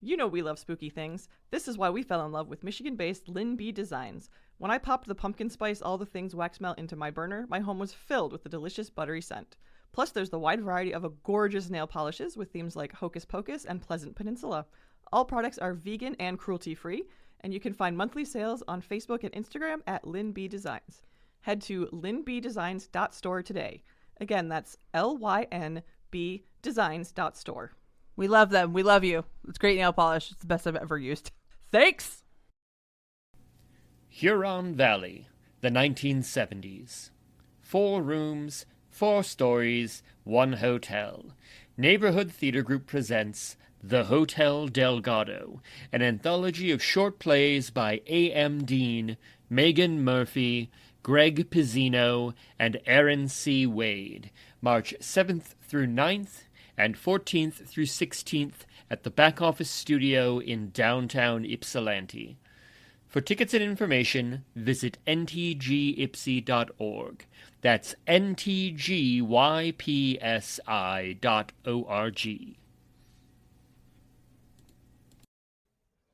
You know we love spooky things. This is why we fell in love with Michigan-based Lynn B Designs. When I popped the pumpkin spice all the things wax melt into my burner, my home was filled with the delicious buttery scent. Plus, there's the wide variety of gorgeous nail polishes with themes like Hocus Pocus and Pleasant Peninsula. All products are vegan and cruelty-free, and you can find monthly sales on Facebook and Instagram at Lynn B Designs. Head to lynbdesigns.store today. Again, that's LYNB designs.store. We love them. We love you. It's great nail polish. It's the best I've ever used. Thanks! Huron Valley, the 1970s. 4 rooms, 4 stories, 1 hotel. Neighborhood Theater Group presents The Hotel Delgado, an anthology of short plays by A.M. Dean, Megan Murphy, Greg Pizzino, and Aaron C. Wade, March 7th through 9th and 14th through 16th at the Back Office Studio in downtown Ypsilanti. For tickets and information, visit ntgypsy.org. That's ntgypsi.org.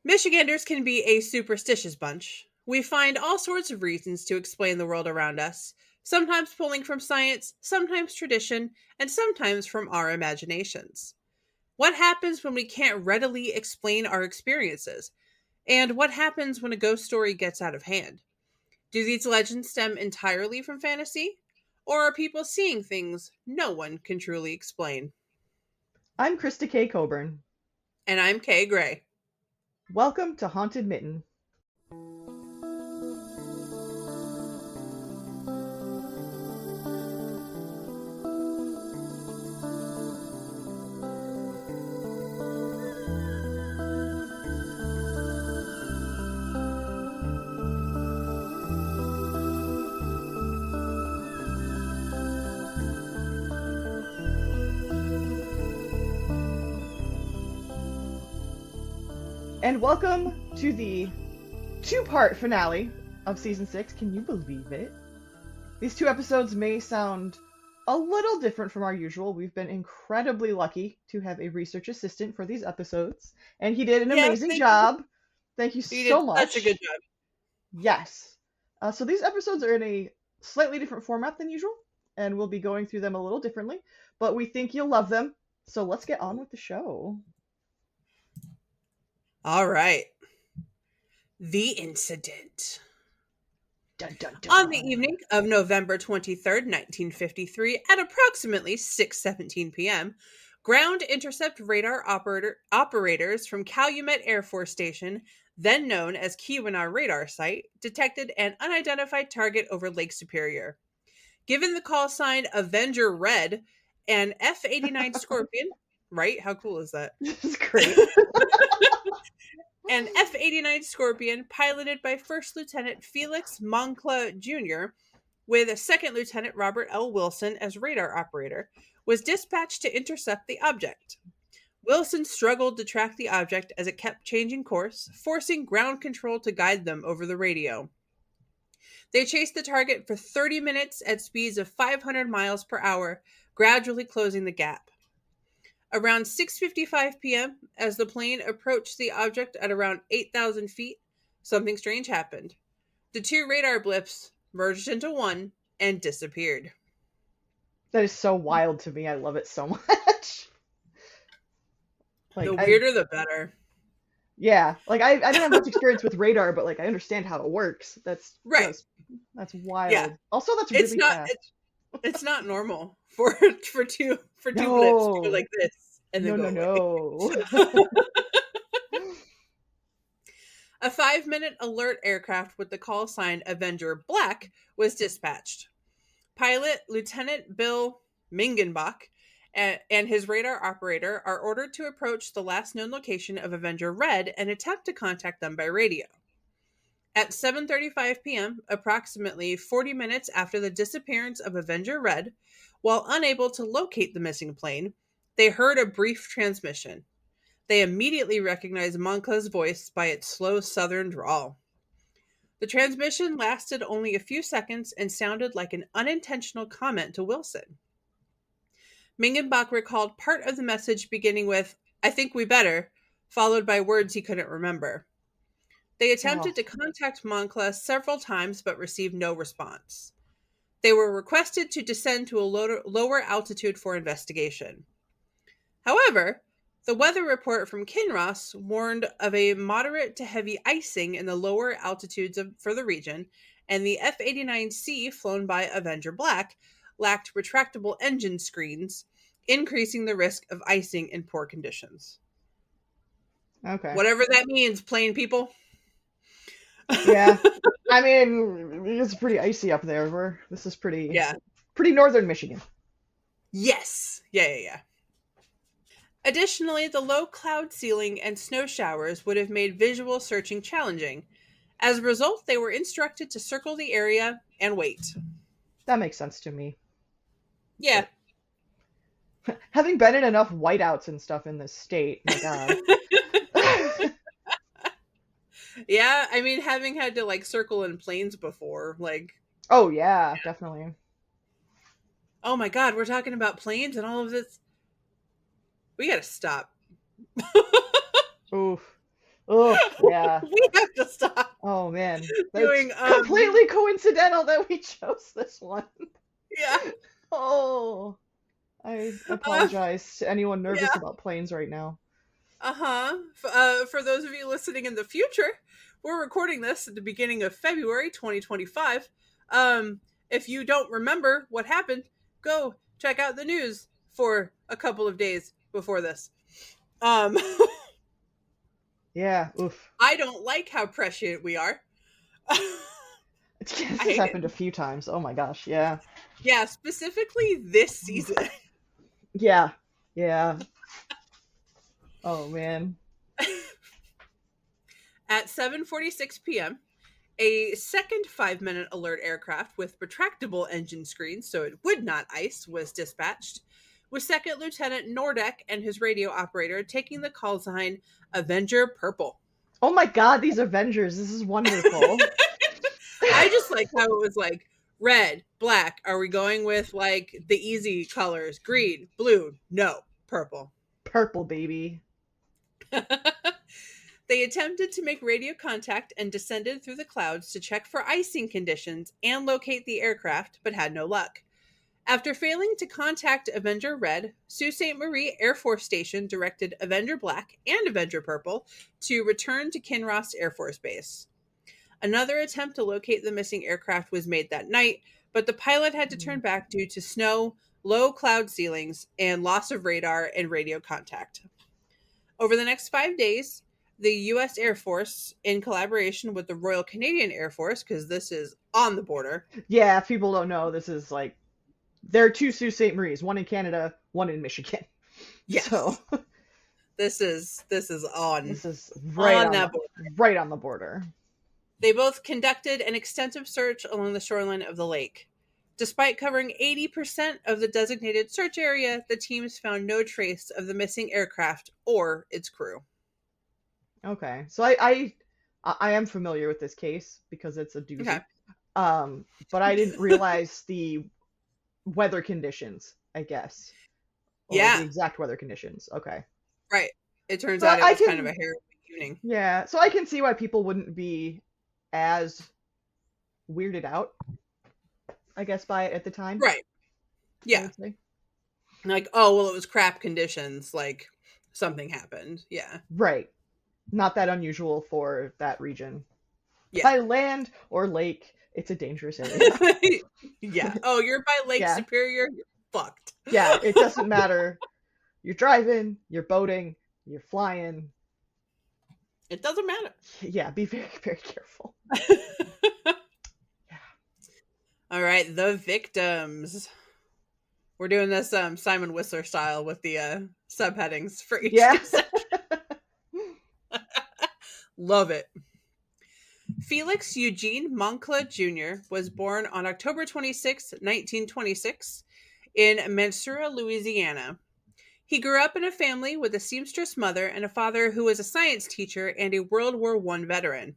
Michiganders can be a superstitious bunch. We find all sorts of reasons to explain the world around us, sometimes pulling from science, sometimes tradition, and sometimes from our imaginations. What happens when we can't readily explain our experiences? And what happens when a ghost story gets out of hand? Do these legends stem entirely from fantasy? Or are people seeing things no one can truly explain? I'm Krista K. Coburn. And I'm Kay Gray. Welcome to Haunted Mitten. And welcome to the 2-part finale of Season 6. Can you believe it? These 2 episodes may sound a little different from our usual. We've been incredibly lucky to have a research assistant for these episodes, and he did an amazing job. Thank you so much. Such a good job. Yes. So these episodes are in a slightly different format than usual, and we'll be going through them a little differently, but we think you'll love them. So let's get on with the show. All right. The Incident. Dun, dun, dun. On the evening of November 23rd, 1953, at approximately 6:17 p.m., ground intercept radar operators from Calumet Air Force Station, then known as Keweenaw Radar Site, detected an unidentified target over Lake Superior. Given the call sign Avenger Red, an F-89 Scorpion, right? How cool is that? This is great. An F-89 Scorpion, piloted by First Lieutenant Felix Moncla Jr., with Second Lieutenant Robert L. Wilson as radar operator, was dispatched to intercept the object. Wilson struggled to track the object as it kept changing course, forcing ground control to guide them over the radio. They chased the target for 30 minutes at speeds of 500 miles per hour, gradually closing the gap. Around 6:55 p.m., as the plane approached the object at around 8,000 feet, something strange happened. The 2 radar blips merged into one and disappeared. That is so wild to me. I love it so much. The weirder, the better. Yeah, like I don't have much experience with radar, but like I understand how it works. That's right. That's wild. Yeah. Also, that's really fast. It's not normal for two blips to go like this and then no. A 5-minute alert aircraft with the call sign Avenger Black was dispatched. Pilot Lieutenant Bill Mingenbach and his radar operator are ordered to approach the last known location of Avenger Red and attempt to contact them by radio. At 7:35 p.m., approximately 40 minutes after the disappearance of Avenger Red, while unable to locate the missing plane, they heard a brief transmission. They immediately recognized Moncla's voice by its slow southern drawl. The transmission lasted only a few seconds and sounded like an unintentional comment to Wilson. Mingenbach recalled part of the message beginning with, "I think we better," followed by words he couldn't remember. They attempted Oh. to contact Moncla several times but received no response. They were requested to descend to a lower altitude for investigation. However, the weather report from Kinross warned of a moderate to heavy icing in the lower altitudes for the region, and the F-89C flown by Avenger Black lacked retractable engine screens, increasing the risk of icing in poor conditions. Okay. Whatever that means, plain people. Yeah. I mean, it's pretty icy up there. This is pretty northern Michigan. Yes. Yeah. Additionally, the low cloud ceiling and snow showers would have made visual searching challenging. As a result, they were instructed to circle the area and wait. That makes sense to me. Yeah. Having been in enough whiteouts and stuff in this state, my God. Yeah, I mean, having had to like circle in planes before, like. Oh yeah, definitely. Oh my God, we're talking about planes and all of this. We gotta stop. Oof. Oof. Yeah. We have to stop. Oh man. Doing completely coincidental that we chose this one. Yeah. Oh. I apologize to anyone nervous about planes right now. For those of you listening in the future, we're recording this at the beginning of February 2025. If you don't remember what happened, go check out the news for a couple of days before this. Yeah, oof. I don't like how prescient we are. This has happened a few times. Oh my gosh, yeah. Yeah, specifically this season. Yeah. Oh man. At 7:46 p.m., a second 5-minute alert aircraft with retractable engine screens so it would not ice was dispatched, with Second Lieutenant Nordeck and his radio operator taking the call sign Avenger Purple. Oh my God, these Avengers, this is wonderful. I just like how it was like red, black. Are we going with like the easy colors? Green, blue, no, purple. Purple, baby. They attempted to make radio contact and descended through the clouds to check for icing conditions and locate the aircraft, but had no luck. After failing to contact Avenger Red, Sault Ste. Marie Air Force Station directed Avenger Black and Avenger Purple to return to Kinross Air Force Base. Another attempt to locate the missing aircraft was made that night, but the pilot had to turn back due to snow, low cloud ceilings, and loss of radar and radio contact. Over the next 5 days, the U.S. Air Force, in collaboration with the Royal Canadian Air Force, because this is on the border. Yeah, if people don't know, this is like, there are two Sault Ste. Maries, one in Canada, one in Michigan. Yes. So this is on. This is right on the border. They both conducted an extensive search along the shoreline of the lake. Despite covering 80% of the designated search area, the teams found no trace of the missing aircraft or its crew. Okay, so I am familiar with this case because it's a doozy. Okay. But I didn't realize the weather conditions, I guess. Or the exact weather conditions. Okay. Right. It turns out it was kind of a harrowing evening. Yeah, so I can see why people wouldn't be as weirded out, I guess, by it at the time. Right. Yeah. Like, oh, well, it was crap conditions. Like, something happened. Yeah. Right. Not that unusual for that region. Yeah. By land or lake, it's a dangerous area. Yeah. Oh, you're by Lake Superior? You're fucked. Yeah, it doesn't matter. You're driving, you're boating, you're flying. It doesn't matter. Yeah, be very, very careful. All right, the victims. We're doing this Simon Whistler style with the subheadings for each section. Love it. Felix Eugene Moncla Jr. was born on October 26, 1926, in Mansoura, Louisiana. He grew up in a family with a seamstress mother and a father who was a science teacher and a World War I veteran.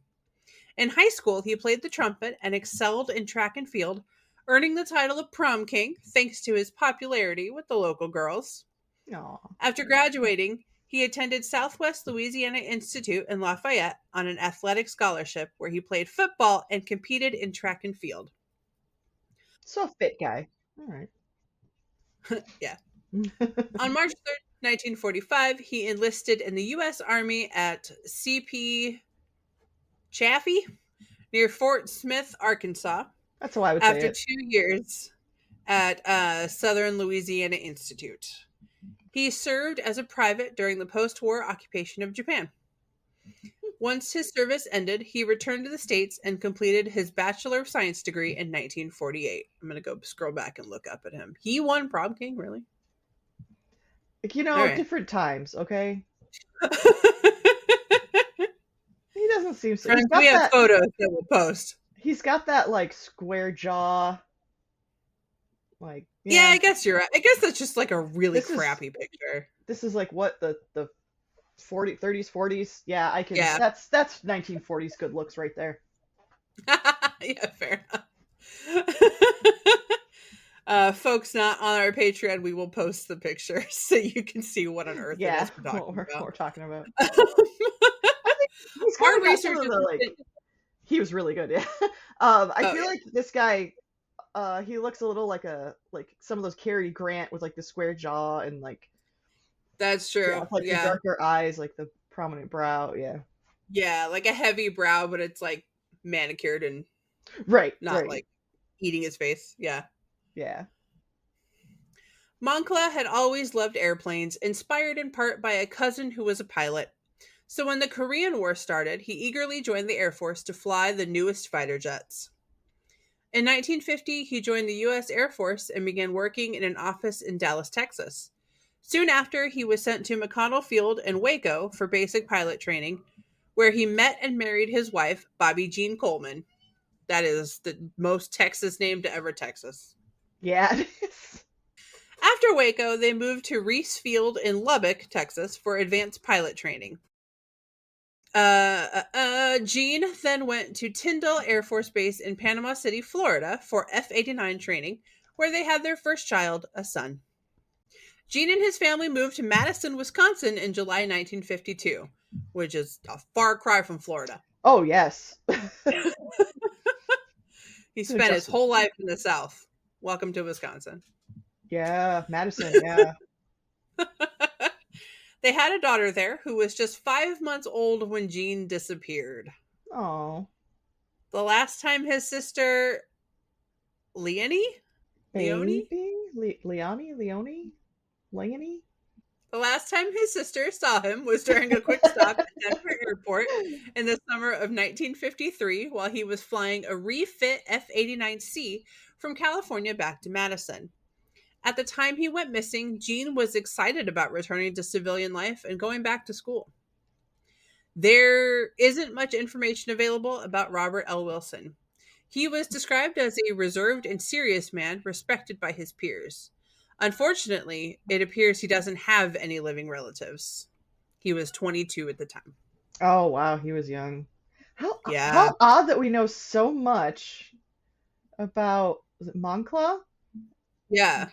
In high school, he played the trumpet and excelled in track and field, earning the title of prom king thanks to his popularity with the local girls. Aww. After graduating, He attended Southwest Louisiana Institute in Lafayette on an athletic scholarship where he played football and competed in track and field. So fit guy. All right. Yeah. On March 3rd, 1945, he enlisted in the U.S. Army at C.P. Chaffee near Fort Smith, Arkansas, That's how I would say after it. 2 years at Southern Louisiana Institute. He served as a private during the post-war occupation of Japan. Once his service ended, he returned to the States and completed his Bachelor of Science degree in 1948. I'm going to go scroll back and look up at him. He won prom king, really? Like, All right. different times, okay? He doesn't seem so. Friends, we have photos that we'll post. He's got that like square jaw. Like Yeah, I guess you're right. I guess that's just like a really crappy picture. This is like what the 30s, 40s. Yeah, I can. Yeah. That's 1940s good looks right there. Yeah, fair enough. Folks not on our Patreon, we will post the picture so you can see what on earth it is we're talking about. I think he's kind our of research got some of the, he was really good. Yeah. I feel like this guy, he looks a little like some of those Cary Grant with like the square jaw and like. That's true. Like the darker eyes, like the prominent brow. Yeah. Yeah, like a heavy brow, but it's like manicured and not like eating his face. Yeah. Yeah. Moncla had always loved airplanes, inspired in part by a cousin who was a pilot. So when the Korean War started, he eagerly joined the Air Force to fly the newest fighter jets. In 1950, he joined the U.S. Air Force and began working in an office in Dallas, Texas. Soon after, he was sent to McConnell Field in Waco for basic pilot training, where he met and married his wife, Bobby Jean Coleman. That is the most Texas name to ever Texas. Yeah, it is. After Waco, they moved to Reese Field in Lubbock, Texas, for advanced pilot training. Jean then went to Tyndall Air Force Base in Panama City, Florida, for F-89 training, where they had their first child, a son. Jean and his family moved to Madison, Wisconsin in July 1952, which is a far cry from Florida. Oh, yes. He spent his whole life in the South. Welcome to Wisconsin. Yeah, Madison, yeah. They had a daughter there who was just 5 months old when Jean disappeared. Oh. The last time his sister, Leonie? The last time his sister saw him was during a quick stop at Denver Airport in the summer of 1953 while he was flying a refit F-89C from California back to Madison. At the time he went missing, Jean was excited about returning to civilian life and going back to school. There isn't much information available about Robert L. Wilson. He was described as a reserved and serious man respected by his peers. Unfortunately, it appears he doesn't have any living relatives. He was 22 at the time. Oh, wow, he was young. How odd that we know so much about, is it Moncla? Yeah.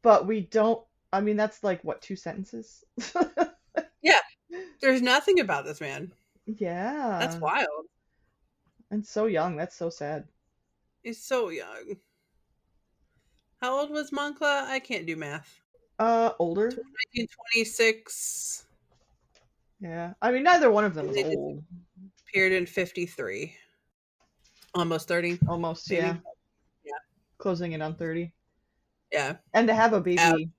But we don't, I mean, that's like, what, 2 sentences? Yeah. There's nothing about this man. Yeah. That's wild. And so young. That's so sad. He's so young. How old was Moncla? I can't do math. Older. 1926. Yeah. I mean, neither one of them was old. Appeared in 53. Almost 30. Almost, maybe. Yeah. Yeah. Closing in on 30. Yeah. And to have a baby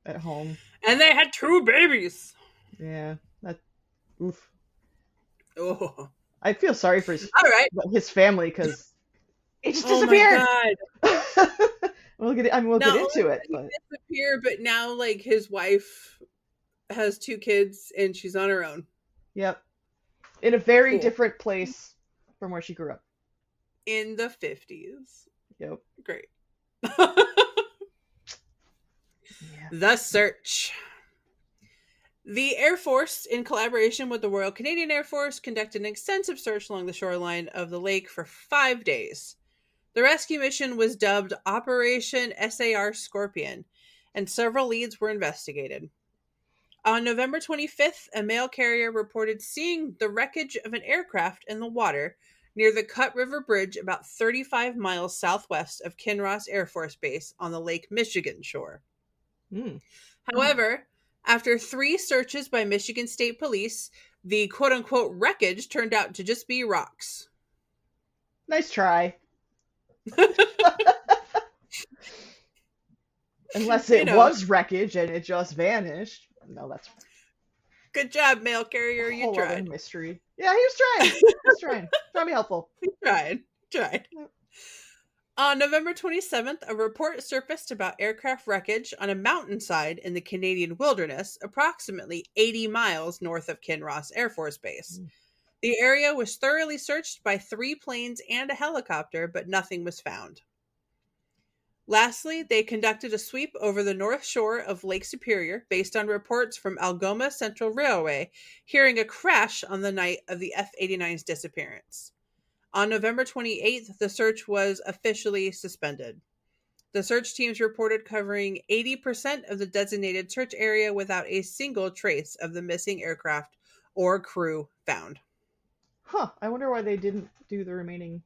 at home. And they had 2 babies. Yeah. That. Oof. Oh. I feel sorry for his family because he just disappeared. Oh my God. we'll get into it. But disappear, but now like his wife has 2 kids and she's on her own. Yep. In a very different place from where she grew up. In the 50s. Yep. Great. Yeah. The Search. The Air Force, in collaboration with the Royal Canadian Air Force, conducted an extensive search along the shoreline of the lake for 5 days. The rescue mission was dubbed Operation SAR Scorpion, and several leads were investigated. On November 25th, a mail carrier reported seeing the wreckage of an aircraft in the water near the Cut River Bridge about 35 miles southwest of Kinross Air Force Base on the Lake Michigan shore. Hmm. However, after 3 searches by Michigan State Police, the quote-unquote wreckage turned out to just be rocks. Nice try. Unless it was wreckage and it just vanished. No, that's Good job, mail carrier. a You whole other tried. mystery. Yeah, he was trying. He was trying. Trying to be helpful. You tried. On November 27th, a report surfaced about aircraft wreckage on a mountainside in the Canadian wilderness, approximately 80 miles north of Kinross Air Force Base. The area was thoroughly searched by 3 planes and a helicopter, but nothing was found. Lastly, they conducted a sweep over the north shore of Lake Superior based on reports from Algoma Central Railway hearing a crash on the night of the F-89's disappearance. On November 28th, the search was officially suspended. The search teams reported covering 80% of the designated search area without a single trace of the missing aircraft or crew found. Huh. I wonder why they didn't do the remaining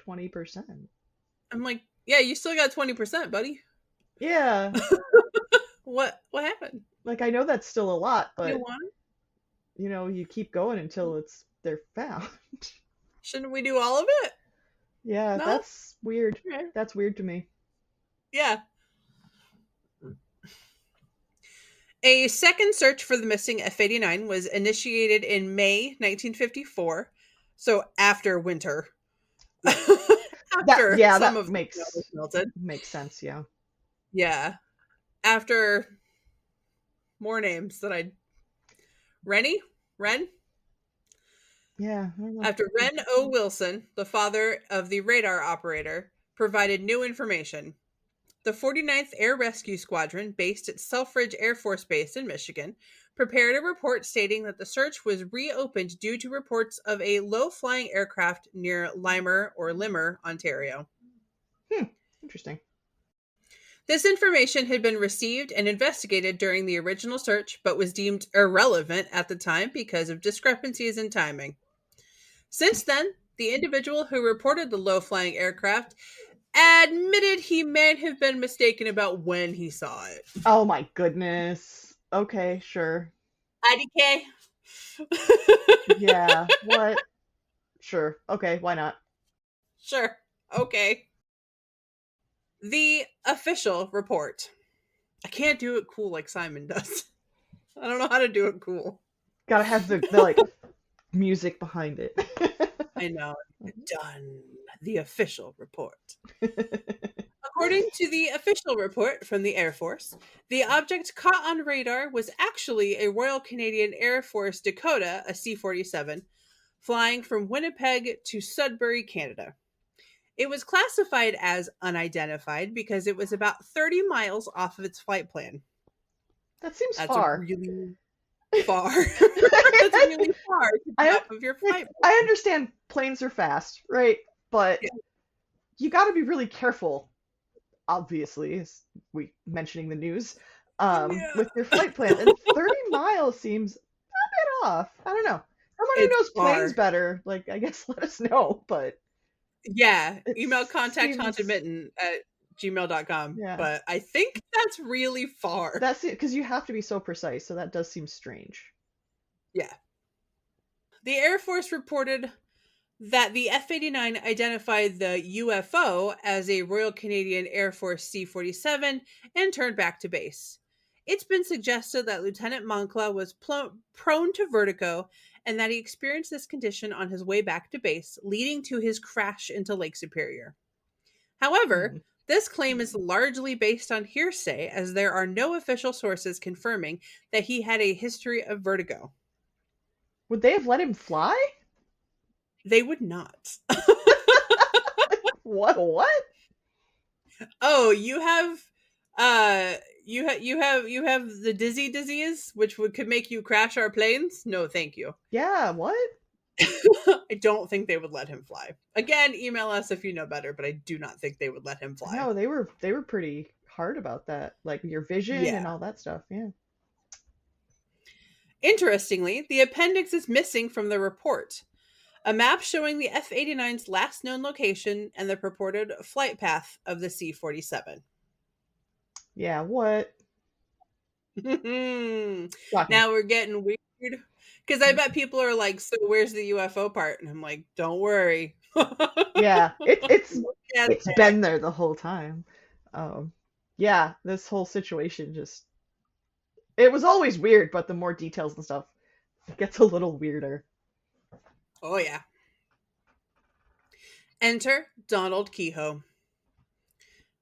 20%. I'm like, yeah, you still got 20%, buddy. Yeah. What happened? Like, I know that's still a lot, You but, don't want it? you keep going until they're found. Shouldn't we do all of it? Yeah, No? that's weird. Okay. That's weird to me. Yeah. A second search for the missing F-89 was initiated in May 1954, so after winter. After some of the snow was melted. Makes sense, yeah. Yeah. After more names that Ren? Yeah. I don't know. After Ren O. Wilson, the father of the radar operator, provided new information. The 49th Air Rescue Squadron, based at Selfridge Air Force Base in Michigan, prepared a report stating that the search was reopened due to reports of a low-flying aircraft near Limmer, Ontario. Interesting. This information had been received and investigated during the original search, but was deemed irrelevant at the time because of discrepancies in timing. Since then, the individual who reported the low-flying aircraft admitted he may have been mistaken about when he saw it. Oh my goodness. Okay, sure. IDK. Yeah, what? Sure. Okay, why not? Sure. Okay. The official report. I can't do it cool like Simon does. I don't know how to do it cool. Gotta have the like music behind it. I know. Done. The official report. According to the official report from the Air Force, the object caught on radar was actually a Royal Canadian Air Force Dakota, a C-47, flying from Winnipeg to Sudbury, Canada. It was classified as unidentified because it was about 30 miles off of its flight plan. That seems That's far. really far. That's really far to be off of your flight plan. I understand planes are fast, right? But you got to be really careful. Obviously, as we mentioning the news, with your flight plan. And 30 miles seems a bit off. I don't know. Someone who knows planes better, like, I guess let us know. But yeah, email contact hauntedmitten at gmail.com. Yeah. But I think that's really far. That's it, because you have to be so precise. So that does seem strange. Yeah. The Air Force reported that the F-89 identified the UFO as a Royal Canadian Air Force C-47 and turned back to base. It's been suggested that Lieutenant Moncla was prone to vertigo and that he experienced this condition on his way back to base, leading to his crash into Lake Superior. However, this claim is largely based on hearsay, as there are no official sources confirming that he had a history of vertigo. Would they have let him fly? They would not. What? Oh, you have the dizzy disease, which could make you crash our planes? No, thank you. Yeah, what? I don't think they would let him fly. Again, email us if you know better, but I do not think they would let him fly. No, they were pretty hard about that. Like your vision and all that stuff, yeah. Interestingly, the appendix is missing from the report. A map showing the F-89's last known location and the purported flight path of the C-47. Yeah, what? Now Shocking. we're getting weird. Because I bet people are like, so where's the UFO part? And I'm like, don't worry. Yeah, Yeah, it's been there the whole time. Yeah, this whole situation just it was always weird, but the more details and stuff, it gets a little weirder. oh, yeah. Enter Donald Kehoe.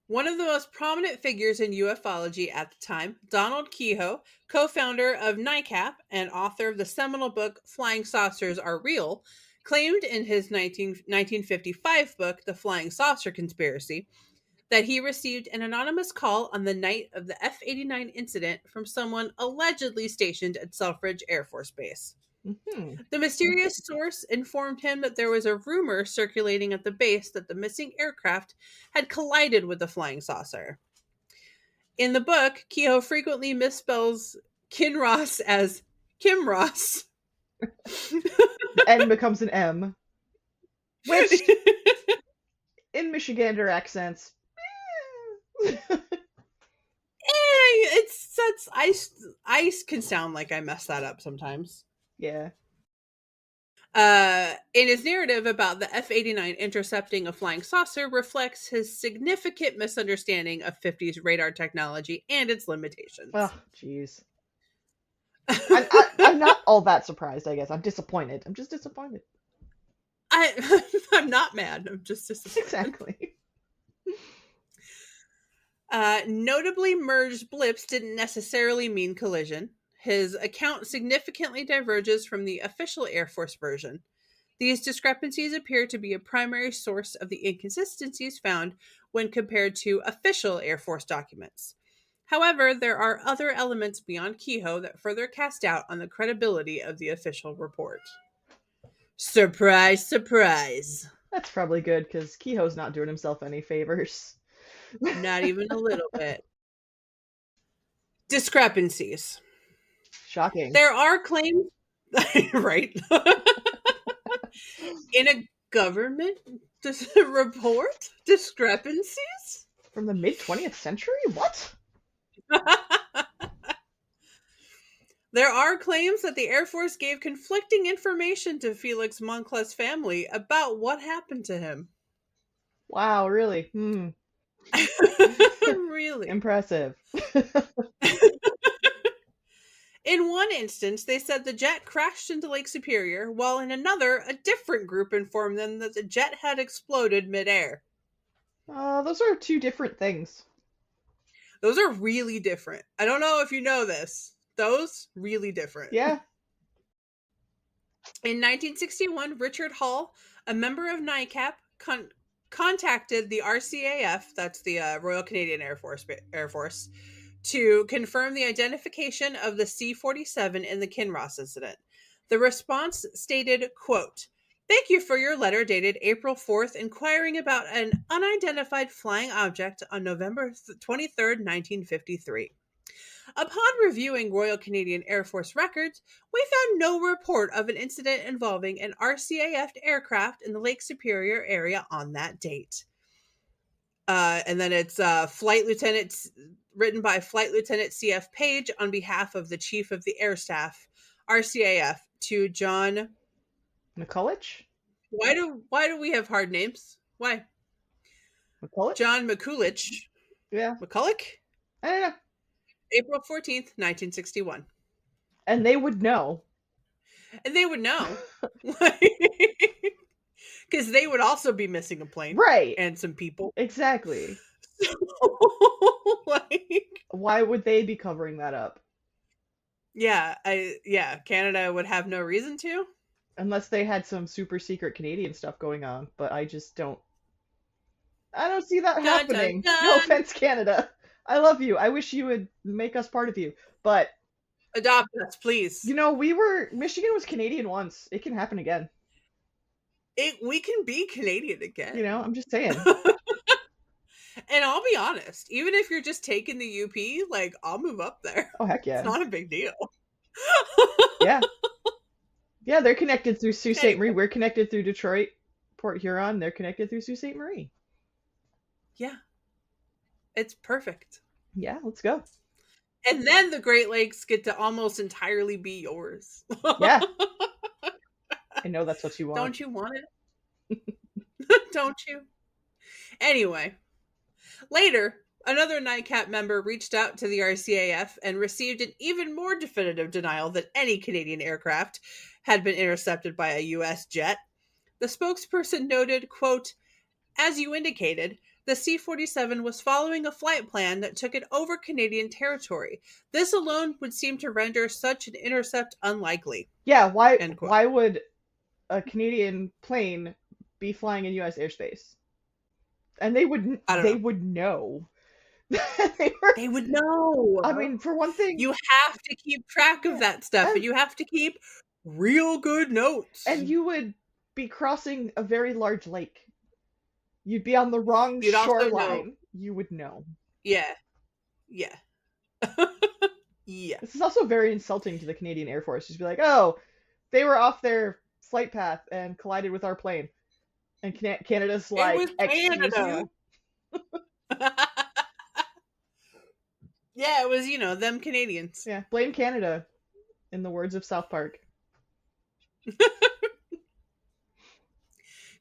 One of the most prominent figures in ufology at the time, Donald Kehoe, co-founder of NICAP and author of the seminal book Flying Saucers Are Real, claimed in his 1955 book, The Flying Saucer Conspiracy, that he received an anonymous call on the night of the F-89 incident from someone allegedly stationed at Selfridge Air Force Base. Hmm. The mysterious source informed him that there was a rumor circulating at the base that the missing aircraft had collided with the flying saucer. In the book, Kehoe frequently misspells Kinross as Kimross. The N becomes an M, which in Michigander accents, It's that's I can sound like I mess that up sometimes. yeah. In his narrative about the F-89 intercepting a flying saucer reflects his significant misunderstanding of 50s radar technology and its limitations. Oh, jeez. I'm not all that surprised, I guess. I'm disappointed. I'm just disappointed. I'm not mad. I'm just disappointed. Exactly. Notably, merged blips didn't necessarily mean collision. His account significantly diverges from the official Air Force version. These discrepancies appear to be a primary source of the inconsistencies found when compared to official Air Force documents. However, there are other elements beyond Kehoe that further cast doubt on the credibility of the official report. Surprise, surprise. That's probably good, because Kehoe's not doing himself any favors. Not even a little bit. Discrepancies. Shocking. There are claims, right? In a government report, discrepancies? From the mid-20th century? What? There are claims that the Air Force gave conflicting information to Felix Moncla's family about what happened to him. Wow, really? Really? Impressive. In one instance, they said the jet crashed into Lake Superior, while in another, a different group informed them that the jet had exploded midair. Those are two different things. Those are really different. I don't know if you know this. Those, really different. Yeah. In 1961, Richard Hall, a member of NICAP, contacted the RCAF, that's the Royal Canadian Air Force, to confirm the identification of the C-47 in the Kinross Incident. The response stated, quote, "Thank you for your letter dated April 4th inquiring about an unidentified flying object on November 23rd, 1953. Upon reviewing Royal Canadian Air Force records, we found no report of an incident involving an RCAF aircraft in the Lake Superior area on that date." And then it's written by Flight Lieutenant C.F. Page on behalf of the Chief of the Air Staff, RCAF, to John McCulloch? Why do we have hard names? Why? McCulloch? John McCulloch. Yeah. McCulloch? I don't know. April 14th, 1961. And they would know. And they would know. Because they would also be missing a plane. Right. And some people. Exactly. Like, why would they be covering that up? Yeah, Canada would have no reason to. Unless they had some super secret Canadian stuff going on, but I don't see that happening. Dun, dun. No offense, Canada. I love you. I wish you would make us part of you. But adopt us, please. Michigan was Canadian once. It can happen again. We can be Canadian again. I'm just saying. And I'll be honest, even if you're just taking the UP, like, I'll move up there. Oh, heck yeah. It's not a big deal. Yeah. Yeah, they're connected through Sault Ste. Marie. Anyway. We're connected through Detroit, Port Huron. They're connected through Sault Ste. Marie. Yeah. It's perfect. Yeah, let's go. And then the Great Lakes get to almost entirely be yours. Yeah. I know that's what you want. Don't you want it? Don't you? Anyway, later, another NICAP member reached out to the RCAF and received an even more definitive denial that any Canadian aircraft had been intercepted by a U.S. jet. The spokesperson noted, quote, "As you indicated, the C-47 was following a flight plan that took it over Canadian territory. This alone would seem to render such an intercept unlikely." Yeah, why End quote. why would a Canadian plane be flying in U.S. airspace? And they would I don't they know. would know. They would know. I mean, for one thing, You have to keep track of that stuff, and you have to keep real good notes. and you would be crossing a very large lake. You'd be on the wrong You'd also know. shoreline. You would know. Yeah. Yeah. Yeah. This is also very insulting to the Canadian Air Force. Just be like, oh, they were off their flight path and collided with our plane. And Canada's like, was excuse Canada. you? Yeah, it was, them Canadians. Yeah, blame Canada, in the words of South Park.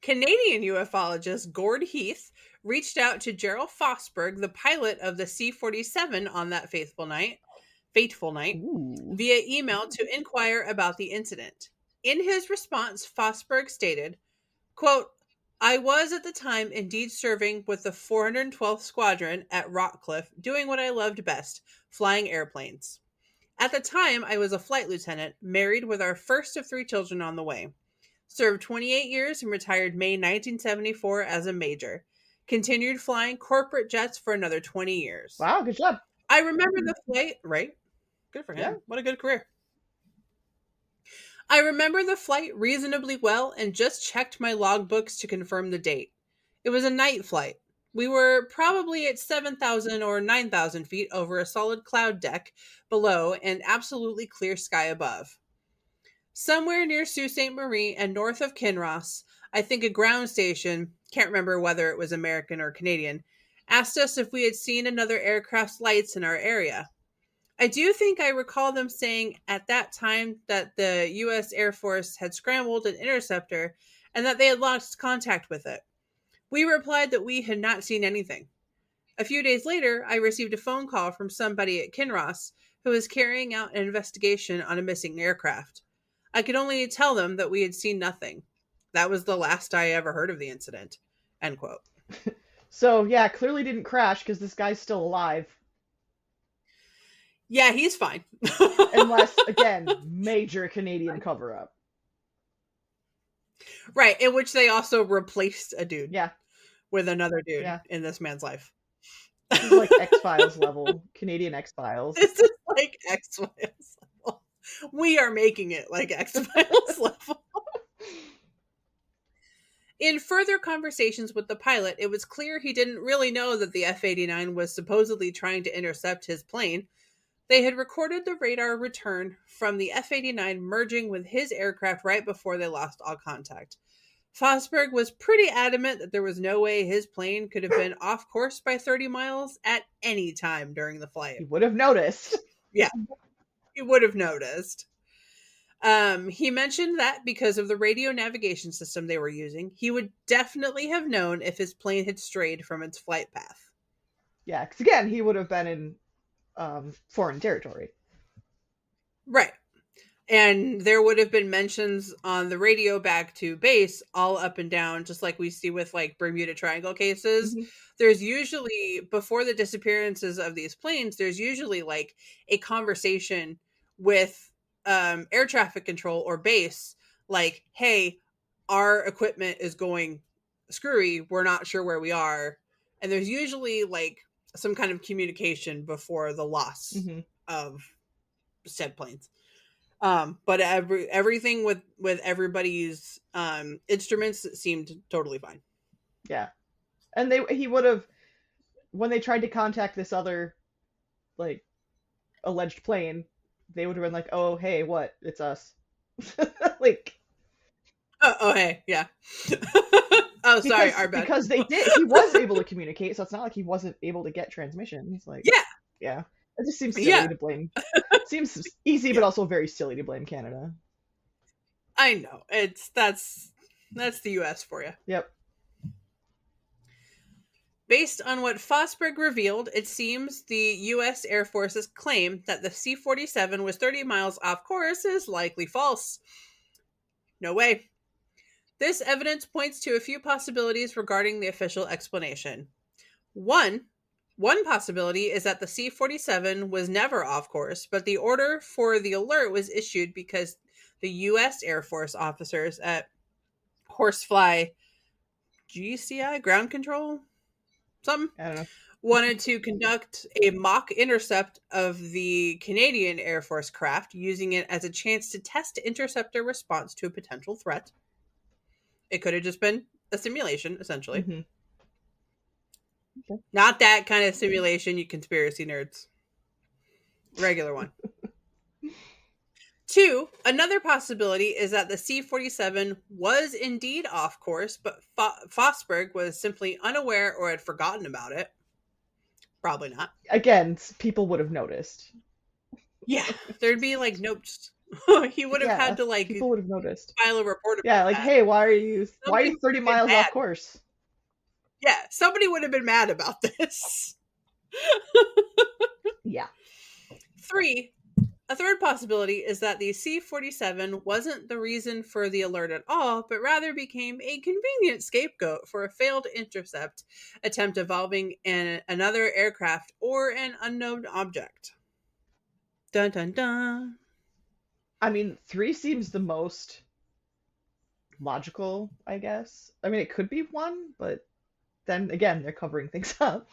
Canadian ufologist Gord Heath reached out to Gerald Fosberg, the pilot of the C-47 on that fateful night, Ooh. via email to inquire about the incident. In his response, Fosberg stated, quote, "I was at the time indeed serving with the 412th Squadron at Rockcliffe, doing what I loved best, flying airplanes. At the time, I was a flight lieutenant, married with our first of 3 children on the way. Served 28 years and retired May 1974 as a major. Continued flying corporate jets for another 20 years. Wow, good job. I remember the flight, right? Good for him. Yeah. What a good career. I remember the flight reasonably well and just checked my logbooks to confirm the date. It was a night flight. We were probably at 7,000 or 9,000 feet over a solid cloud deck below and absolutely clear sky above. Somewhere near Sault Ste. Marie and north of Kinross, I think a ground station, can't remember whether it was American or Canadian, asked us if we had seen another aircraft's lights in our area. I do think I recall them saying at that time that the U.S. Air Force had scrambled an interceptor and that they had lost contact with it. We replied that we had not seen anything. A few days later, I received a phone call from somebody at Kinross who was carrying out an investigation on a missing aircraft. I could only tell them that we had seen nothing. That was the last I ever heard of the incident." End quote. So, yeah, clearly didn't crash because this guy's still alive. Yeah, he's fine. Unless, again, major Canadian cover-up. Right, in which they also replaced a dude. Yeah. With another dude Yeah. in this man's life. This is like X-Files level. Canadian X-Files. This is like X-Files level. We are making it like X-Files level. In further conversations with the pilot, it was clear he didn't really know that the F-89 was supposedly trying to intercept his plane. They had recorded the radar return from the F-89 merging with his aircraft right before they lost all contact. Fosberg was pretty adamant that there was no way his plane could have been off course by 30 miles at any time during the flight. He would have noticed. Yeah, he would have noticed. He mentioned that because of the radio navigation system they were using, he would definitely have known if his plane had strayed from its flight path. Yeah, because again, he would have been in foreign territory. Right. And there would have been mentions on the radio back to base all up and down, just like we see with like Bermuda Triangle cases. Mm-hmm. There's usually, before the disappearances of these planes, there's usually like a conversation with air traffic control or base, like, hey, our equipment is going screwy. We're not sure where we are. And there's usually like some kind of communication before the loss Mm-hmm. of said planes. But everything with everybody's instruments seemed totally fine. Yeah. And he would have, when they tried to contact this other, like, alleged plane, they would have been like, "Oh, hey, what? It's us." Like, Oh, hey, yeah. Oh, sorry, our bad. because he was able to communicate, so it's not like he wasn't able to get transmissions. Like, Yeah, yeah, it just seems silly yeah, to blame. Seems easy, but yeah. also very silly to blame Canada. I know. That's the U.S. for you. Yep. Based on what Fosberg revealed, it seems the U.S. Air Force's claim that the C-47 was 30 miles off course is likely false. No way. This evidence points to a few possibilities regarding the official explanation. One possibility is that the C-47 was never off course, but the order for the alert was issued because the U.S. Air Force officers at Horsefly GCI, ground control, something, I don't know. wanted to conduct a mock intercept of the Canadian Air Force craft, using it as a chance to test interceptor response to a potential threat. It could have just been a simulation, essentially. Mm-hmm. Okay. Not that kind of simulation, you conspiracy nerds. Regular one. Two, another possibility is that the C-47 was indeed off course, but Fosberg was simply unaware or had forgotten about it. Probably not. Again, people would have noticed. Yeah, there'd be like notes. He would have had to like people would have noticed. file a report about Yeah, like, that. hey, why are you Somebody 30 miles mad. off course? Yeah, somebody would have been mad about this. Yeah. Three, a third possibility is that the C-47 wasn't the reason for the alert at all, but rather became a convenient scapegoat for a failed intercept attempt involving another aircraft or an unknown object. Dun dun dun. I mean, 3 seems the most logical, I guess. I mean, it could be 1, but then again, they're covering things up.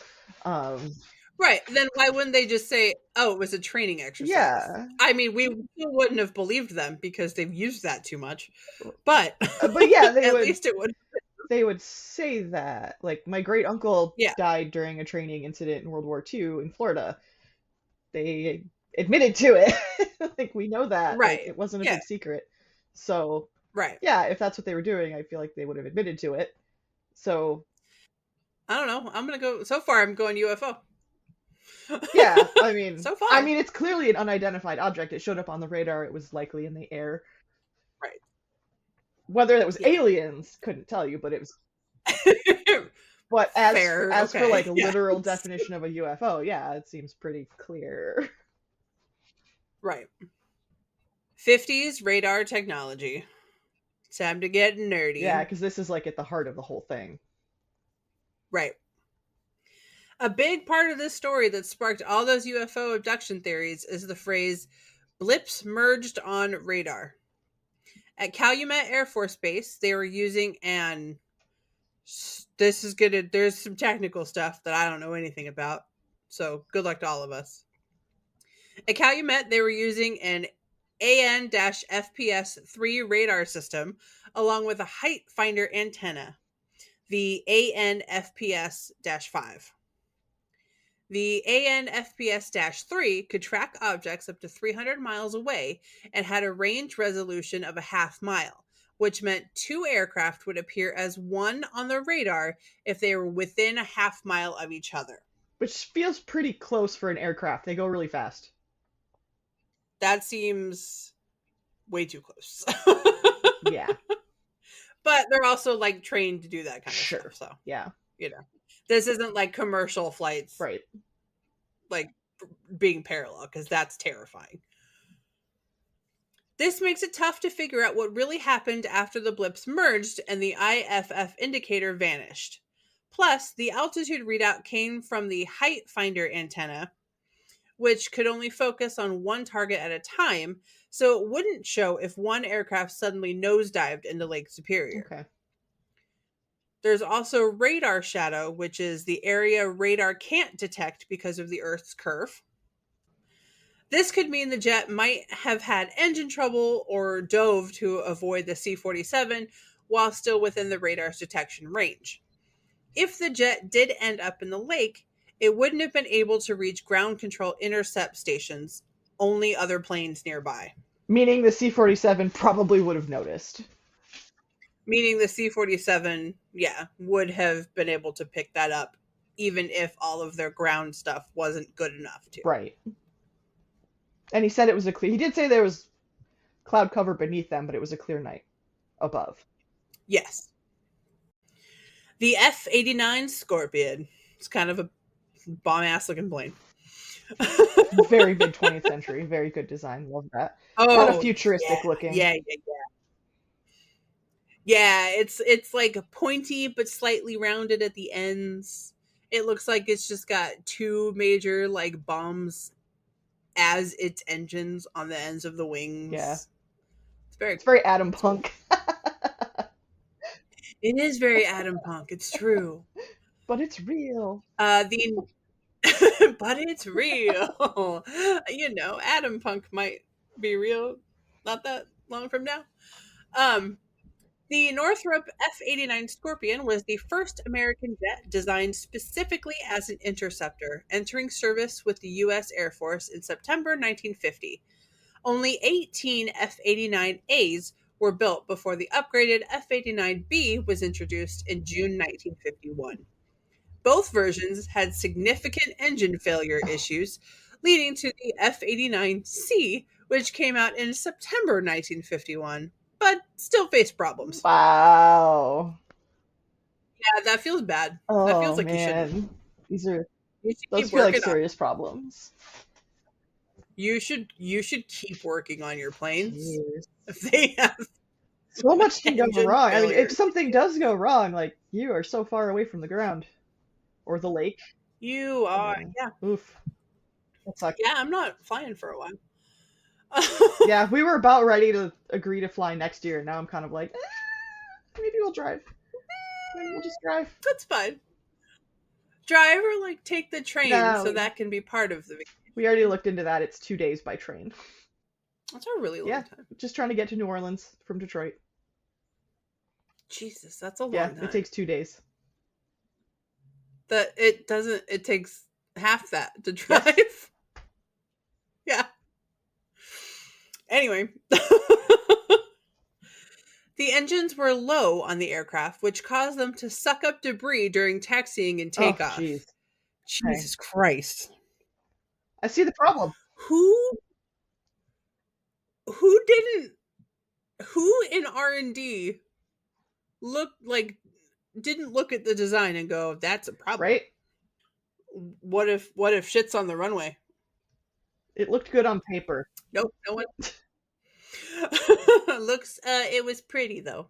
Right. Then why wouldn't they just say, oh, it was a training exercise? Yeah. I mean, we wouldn't have believed them because they've used that too much. But yeah, at least it would. They would say that. Like, my great uncle Yeah. died during a training incident in World War II in Florida. They admitted to it. Like, we know that. Right. Like, it wasn't a Yeah. big secret. So, Right. yeah, if that's what they were doing, I feel like they would have admitted to it. So, I don't know. I'm going to go. So far, I'm going UFO. yeah, I mean, So far. I mean, it's clearly an unidentified object. It showed up on the radar. It was likely in the air. Right. Whether it was Yeah. aliens, couldn't tell you, but it was. But as Fair, for okay, like a yes. literal definition of a UFO, yeah, it seems pretty clear. Right. 50s radar technology. Time to get nerdy. Yeah, because this is like at the heart of the whole thing. Right. A big part of this story that sparked all those UFO abduction theories is the phrase blips merged on radar. At Calumet Air Force Base, they were using there's some technical stuff that I don't know anything about, so good luck to all of us. At Calumet, they were using an AN-FPS-3 radar system along with a height finder antenna, the AN-FPS-5. The AN-FPS-3 could track objects up to 300 miles away and had a range resolution of a half mile, which meant 2 aircraft would appear as one on the radar if they were within a half mile of each other. Which feels pretty close for an aircraft. They go really fast. That seems way too close. Yeah. But they're also like trained to do that kind of stuff. So, yeah. You know, this isn't like commercial flights. Right. Like being parallel, because that's terrifying. This makes it tough to figure out what really happened after the blips merged and the IFF indicator vanished. Plus, the altitude readout came from the height finder antenna, which could only focus on one target at a time, so it wouldn't show if one aircraft suddenly nosedived into Lake Superior. Okay. There's also radar shadow, which is the area radar can't detect because of the Earth's curve. This could mean the jet might have had engine trouble or dove to avoid the C-47 while still within the radar's detection range. If the jet did end up in the lake, it wouldn't have been able to reach ground control intercept stations only other planes nearby. Meaning the C-47 probably would have noticed. Meaning the C-47, would have been able to pick that up, even if all of their ground stuff wasn't good enough to. Right. And he said it was he did say there was cloud cover beneath them, but it was a clear night above. Yes. The F-89 Scorpion. It's kind of a bomb-ass looking plane. Very mid 20th century. Very good design. Love that. Oh, kind of futuristic looking. Yeah. Yeah, it's like pointy but slightly rounded at the ends. It looks like it's just got two major like bombs as its engines on the ends of the wings. Yeah. It's very Atom Punk. It is very Atom Punk. It's true. But it's real. But it's real. Atom Punk might be real not that long from now. The Northrop F-89 Scorpion was the first American jet designed specifically as an interceptor, entering service with the U.S. Air Force in September 1950. Only 18 F-89As were built before the upgraded F-89B was introduced in June 1951. Both versions had significant engine failure issues, leading to the F-89C, which came out in September 1951, but still faced problems. Wow. Yeah, that feels bad. Oh, that feels like man. Those feel like serious problems. You should keep working on your planes. Jeez. If they have so much can go wrong. Failure. I mean, if something does go wrong, like you are so far away from the ground or the lake. You are, Oof. That sucks. Yeah, I'm not flying for a while. Yeah, we were about ready to agree to fly next year. Now I'm kind of like, maybe we'll drive. Maybe we'll just drive. That's fine. Drive or like take the train, so that can be part of the vacation. We already looked into that. It's 2 days by train. That's a really long time. Just trying to get to New Orleans from Detroit. Jesus, that's a long time. Yeah, it takes 2 days. It takes half that to drive. Yeah. Anyway. The engines were low on the aircraft, which caused them to suck up debris during taxiing and takeoff. Oh, Jesus Christ. I see the problem. Who in R&D didn't look at the design and go, that's a problem. Right? What if shit's on the runway? It looked good on paper. Nope, no one. It was pretty though.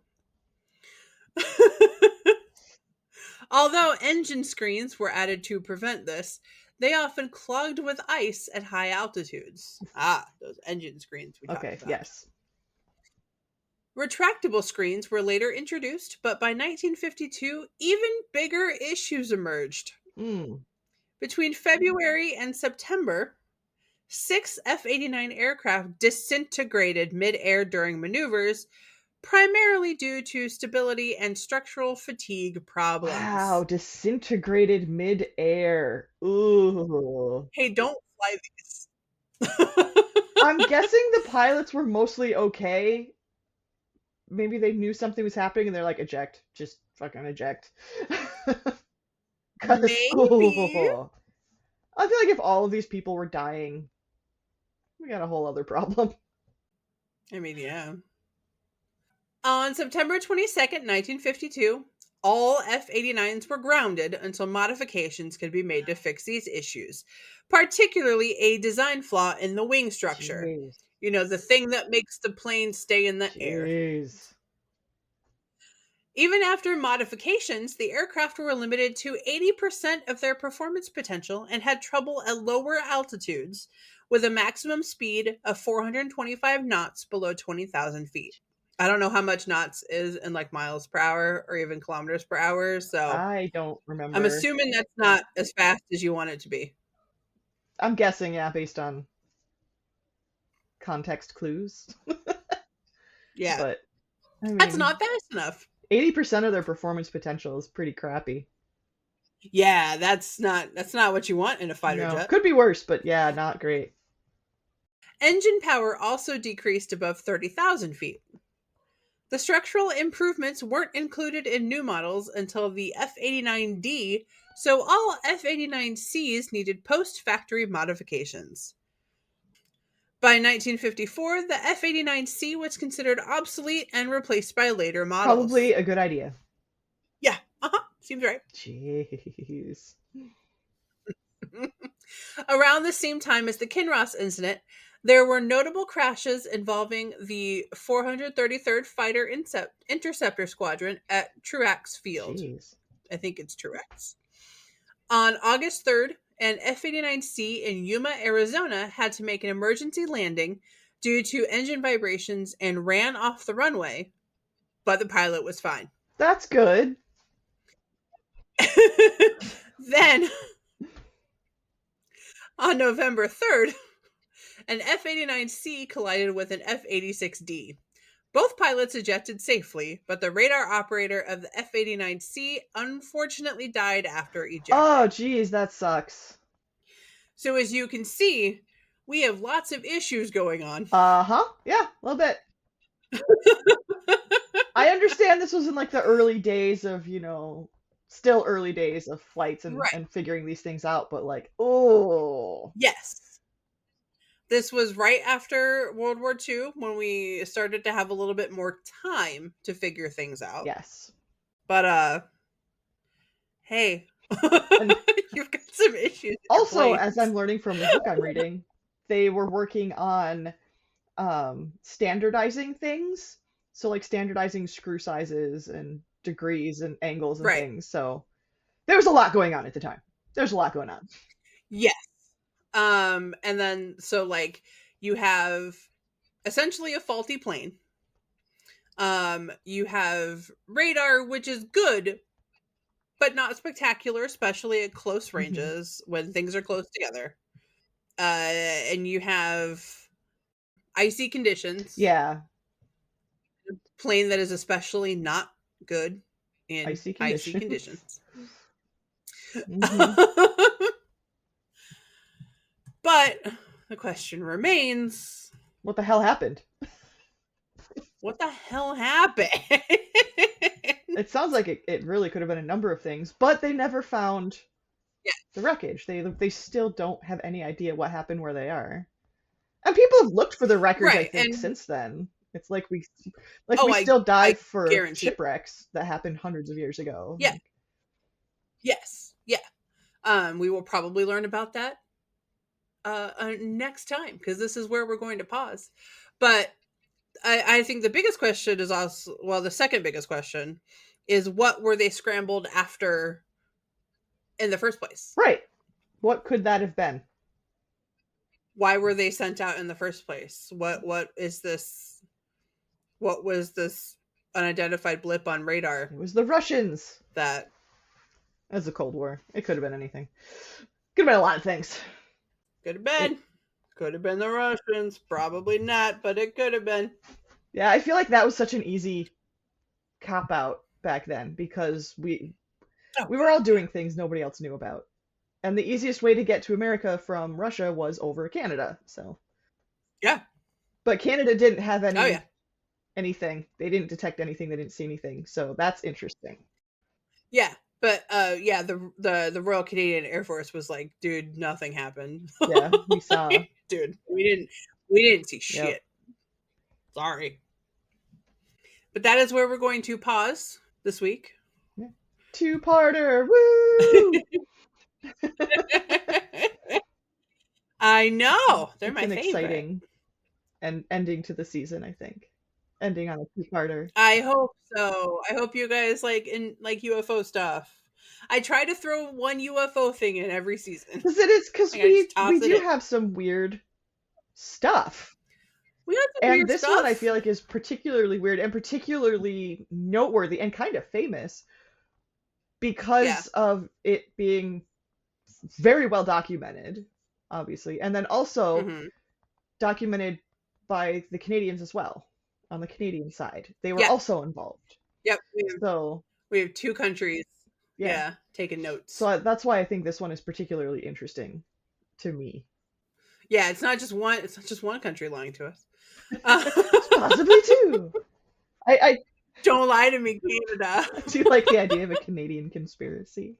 Although engine screens were added to prevent this, they often clogged with ice at high altitudes. Those engine screens we talked about. Yes. Retractable screens were later introduced, but by 1952, even bigger issues emerged. Between February and September, 6 F-89 aircraft disintegrated mid-air during maneuvers, primarily due to stability and structural fatigue problems. Wow, disintegrated mid-air. Ooh. Hey, don't fly these. I'm guessing the pilots were mostly okay. Maybe they knew something was happening and they're like, eject. Just fucking eject. Maybe. I feel like if all of these people were dying, we got a whole other problem. I mean, yeah. On September 22nd, 1952, all F-89s were grounded until modifications could be made to fix these issues, particularly a design flaw in the wing structure. Jeez. You know, the thing that makes the plane stay in the air. Even after modifications, the aircraft were limited to 80% of their performance potential and had trouble at lower altitudes, with a maximum speed of 425 knots below 20,000 feet. I don't know how much knots is in like miles per hour or even kilometers per hour, so I don't remember. I'm assuming that's not as fast as you want it to be. I'm guessing, based on context clues. Yeah. But I mean, that's not fast enough. 80% of their performance potential is pretty crappy. Yeah, that's not what you want in a fighter jet. Could be worse, but yeah, not great. Engine power also decreased above 30,000 feet. The structural improvements weren't included in new models until the F-89D, so all F-89Cs needed post-factory modifications. By 1954, the F-89C was considered obsolete and replaced by later models. Probably a good idea. Yeah, seems right. Jeez. Around the same time as the Kinross Incident, there were notable crashes involving the 433rd Fighter Interceptor Squadron at Truax Field. Jeez. I think it's Truax. On August 3rd, an F-89C in Yuma, Arizona had to make an emergency landing due to engine vibrations and ran off the runway, but the pilot was fine. That's good. Then, on November 3rd, an F-89C collided with an F-86D. Both pilots ejected safely, but the radar operator of the F-89C unfortunately died after ejecting. Oh, geez, that sucks. So as you can see, we have lots of issues going on. Yeah, a little bit. I understand this was in like the early days of, still early days of flights and, Right. and figuring these things out, but like, oh. Yes. This was right after World War II when we started to have a little bit more time to figure things out. Yes. But, hey, you've got some issues. Also, as I'm learning from the book I'm reading, they were working on standardizing things. So like standardizing screw sizes and degrees and angles and things. So there was a lot going on at the time. There's a lot going on. Yes. And then, so like you have essentially a faulty plane. You have radar, which is good, but not spectacular, especially at close ranges when things are close together. And you have icy conditions. Yeah. A plane that is especially not good in icy conditions. Mm-hmm. But the question remains, what the hell happened? What the hell happened? It sounds like it really could have been a number of things, but they never found the wreckage. They still don't have any idea what happened where they are. And people have looked for the records, I think, since then. It's like we still dive for shipwrecks that happened hundreds of years ago. Yeah. Yes. Yeah. We will probably learn about that next time, because this is where we're going to pause. But I think the biggest question is also, well, the second biggest question is, what were they scrambled after in the first place? Right. What could that have been? Why were they sent out in the first place? What is this? What was this unidentified blip on radar? It was the Russians. That was the Cold War. It could have been anything. Could have been a lot of things. Could have been. Could have been the Russians. Probably not, but it could have been. Yeah, I feel like that was such an easy cop-out back then, because we were all doing things nobody else knew about. And the easiest way to get to America from Russia was over Canada, so. Yeah. But Canada didn't have anything. They didn't detect anything, they didn't see anything, so that's interesting. Yeah. But the Royal Canadian Air Force was like, dude, nothing happened. Yeah, we saw. Dude, we didn't see shit. Yep. Sorry. But that is where we're going to pause this week. Yeah. Two-parter, woo! I know. They're it's my an favorite. Exciting and ending to the season, I think. Ending on a two-parter. I hope so. I hope you guys like UFO stuff. I try to throw one UFO thing in every season. Because we do have some weird stuff. We have some weird this stuff. one I feel like is particularly weird and particularly noteworthy and kind of famous because of it being very well documented, obviously, and then also documented by the Canadians as well. On the Canadian side, they were also involved. Yep. We have two countries. Taking notes. So that's why I think this one is particularly interesting to me. Yeah, it's not just one. It's not just one country lying to us. Possibly two. I Don't lie to me, Canada. do like the idea of a Canadian conspiracy.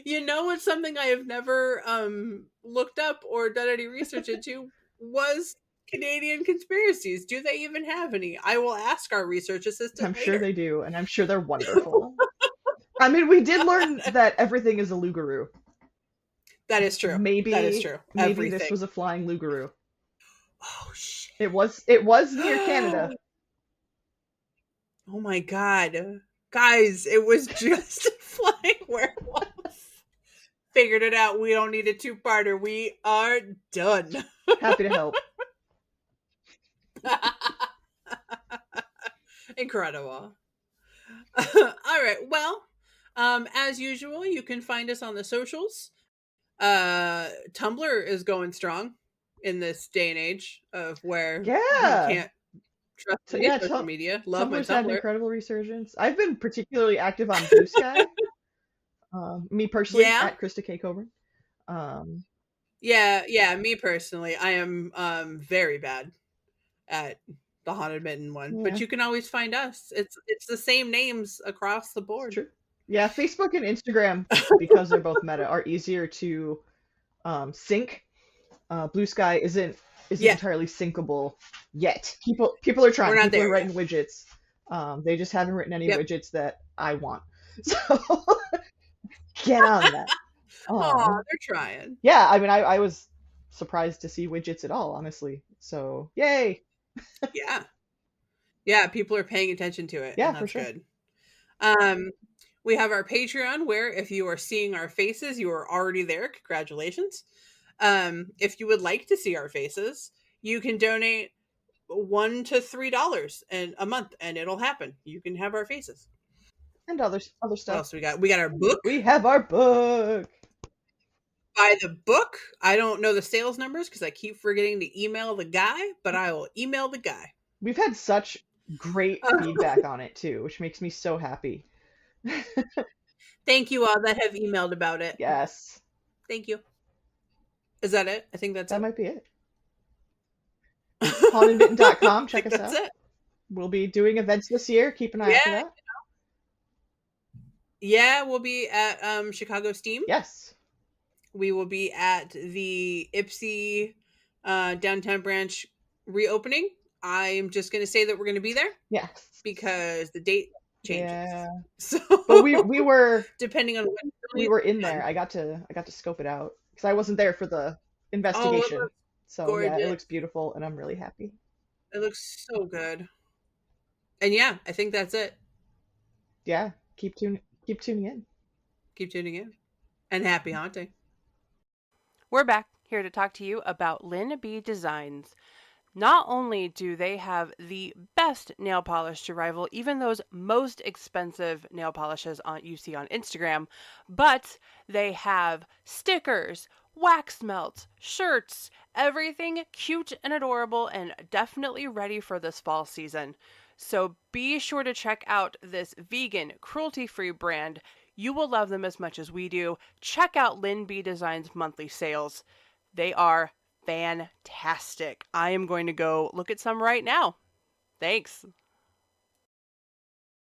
You know what's something I have never looked up or done any research into was Canadian conspiracies. Do they even have any? I will ask our research assistant I'm later. sure they do, and I'm sure they're wonderful. I mean, we did learn that everything is a Lugaroo. That is true. Maybe that is true. Maybe Everything. this was a flying Lugaroo. Oh shit! It was near Canada. Oh my god, guys! It was just a flying werewolf. Figured it out. We don't need a two-parter. We are done. Happy to help. Incredible. All right. Well, as usual, you can find us on the socials. Tumblr is going strong in this day and age of where you can't trust any social media. Love Tumblr's my had Tumblr. an incredible resurgence. I've been particularly active on Blue Sky. Me personally, at Krista K. Coburn. Yeah, me personally, I am very bad at the Haunted Mitten one, but you can always find us. It's the same names across the board. It's true. Yeah, Facebook and Instagram, because they're both meta, are easier to sync. Blue Sky isn't entirely syncable yet. People are trying. People are writing widgets. They just haven't written any widgets that I want. So get on that. Oh, they're trying. Yeah, I mean, I was surprised to see widgets at all, honestly. So yay. Yeah, people are paying attention to it. Yeah, and that's for sure. Good. We have our Patreon where if you are seeing our faces, you are already there. Congratulations. If you would like to see our faces, you can donate $1 to $3 a month, and it'll happen. You can have our faces and other stuff. What else we got? We got our book. We have our book. Buy the book. I don't know the sales numbers because I keep forgetting to email the guy, but I will email the guy. We've had such great feedback on it too, which makes me so happy. Thank you all that have emailed about it. Yes. Thank you. Is that it? I think that might be it. HauntedMitten.com. Check us out. That's it. We'll be doing events this year. Keep an eye out for that. Yeah, we'll be at Chicago Steam. Yes. We will be at the Ipsy downtown branch reopening. I'm just going to say that we're going to be there. Yes. Because the date changes. Yeah. So, but we were depending on when we were in there. I got to scope it out because I wasn't there for the investigation. So gorgeous. Yeah, it looks beautiful, and I'm really happy. It looks so good. And yeah, I think that's it. Yeah, keep tuning in. Keep tuning in, and happy haunting. We're back here to talk to you about Lynn B Designs. Not only do they have the best nail polish to rival even those most expensive nail polishes you see on Instagram, but they have stickers, wax melts, shirts, everything cute and adorable and definitely ready for this fall season. So be sure to check out this vegan, cruelty-free brand. You will love them as much as we do. Check out Lynn B Designs monthly sales. They are fantastic. I am going to go look at some right now. Thanks.